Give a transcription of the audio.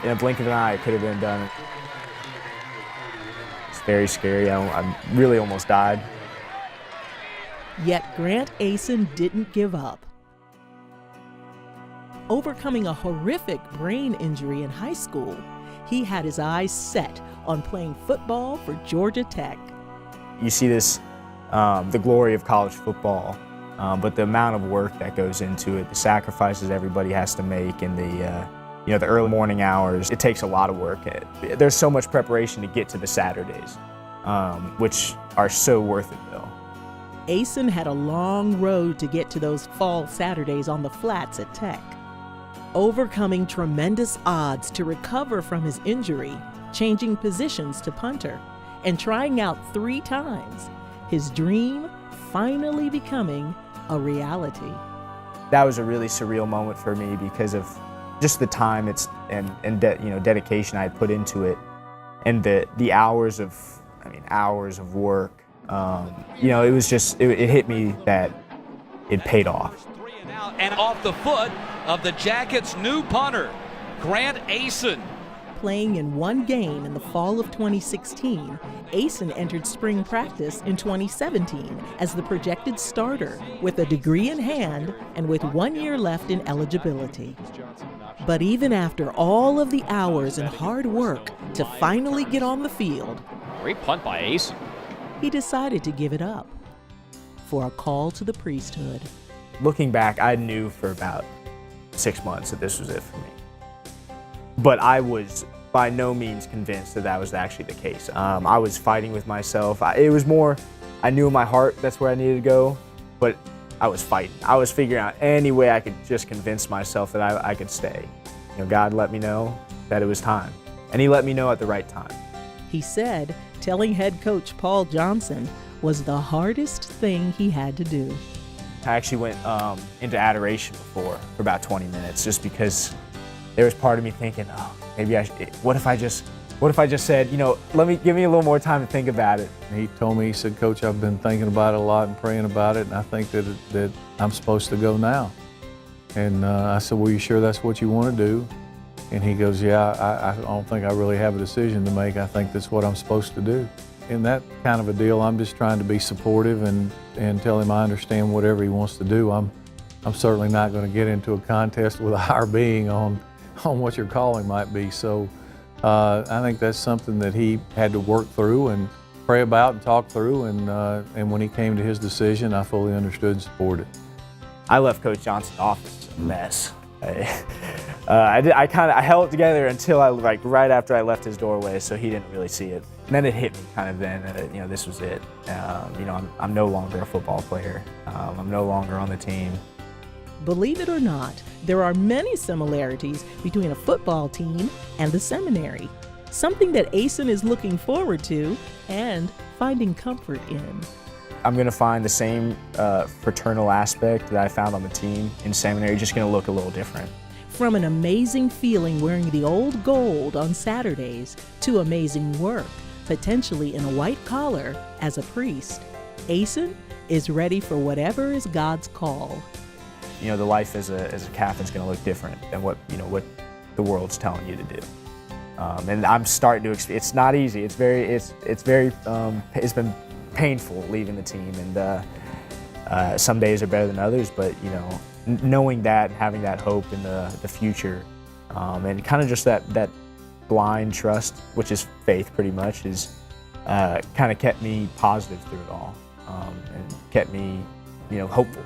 In a blink of an eye, it could have been done. It's very scary. I really almost died. Yet Grant Aasen didn't give up. Overcoming a horrific brain injury in high school, he had his eyes set on playing football for Georgia Tech. You see this, the glory of college football, but the amount of work that goes into it, the sacrifices everybody has to make, and the early morning hours, it takes a lot of work. There's so much preparation to get to the Saturdays, which are so worth it though. Aasen had a long road to get to those fall Saturdays on the flats at Tech. Overcoming tremendous odds to recover from his injury, changing positions to punter, and trying out 3 times, his dream finally becoming a reality. That was a really surreal moment for me because of just the time and dedication I had put into it, and the hours of work. It was just it hit me that it paid off. 3 and out, and off the foot of the Jackets' new punter, Grant Aasen. Playing in 1 game in the fall of 2016, Aasen entered spring practice in 2017 as the projected starter with a degree in hand and with 1 year left in eligibility. But even after all of the hours and hard work to finally get on the field, Great punt by Aasen. he decided to give it up for a call to the priesthood. Looking back, I knew for about 6 months that this was it for me. But I was by no means convinced that that was actually the case. I was fighting with myself. It was more, I knew in my heart that's where I needed to go, but I was fighting. I was figuring out any way I could just convince myself that I could stay. God let me know that it was time, and He let me know at the right time. He said telling head coach Paul Johnson was the hardest thing he had to do. I actually went into adoration for about 20 minutes, just because there was part of me thinking, oh, maybe what if I just said, give me a little more time to think about it. He told me, he said, Coach, I've been thinking about it a lot and praying about it, and I think that I'm supposed to go now. And I said, well, you sure that's what you want to do? And he goes, yeah, I don't think I really have a decision to make. I think that's what I'm supposed to do. In that kind of a deal, I'm just trying to be supportive and tell him I understand whatever he wants to do. I'm certainly not going to get into a contest with a higher being on what your calling might be. So I think that's something that he had to work through and pray about and talk through. And when he came to his decision, I fully understood and supported. I left Coach Johnson's office a mess. I held it together until right after I left his doorway, so he didn't really see it. And then it hit me kind of then that this was it. I'm no longer a football player. I'm no longer on the team. Believe it or not, there are many similarities between a football team and the seminary, something that Aasen is looking forward to and finding comfort in. I'm going to find the same fraternal aspect that I found on the team in seminary, just going to look a little different. From an amazing feeling wearing the old gold on Saturdays to amazing work, potentially in a white collar as a priest, Aasen is ready for whatever is God's call. The life as a Catholic's going to look different than what the world's telling you to do. And I'm starting to experience. It's not easy. It's been painful leaving the team, and some days are better than others. But knowing that, having that hope in the future, and kind of just that blind trust, which is faith, pretty much, is kind of kept me positive through it all, and kept me hopeful.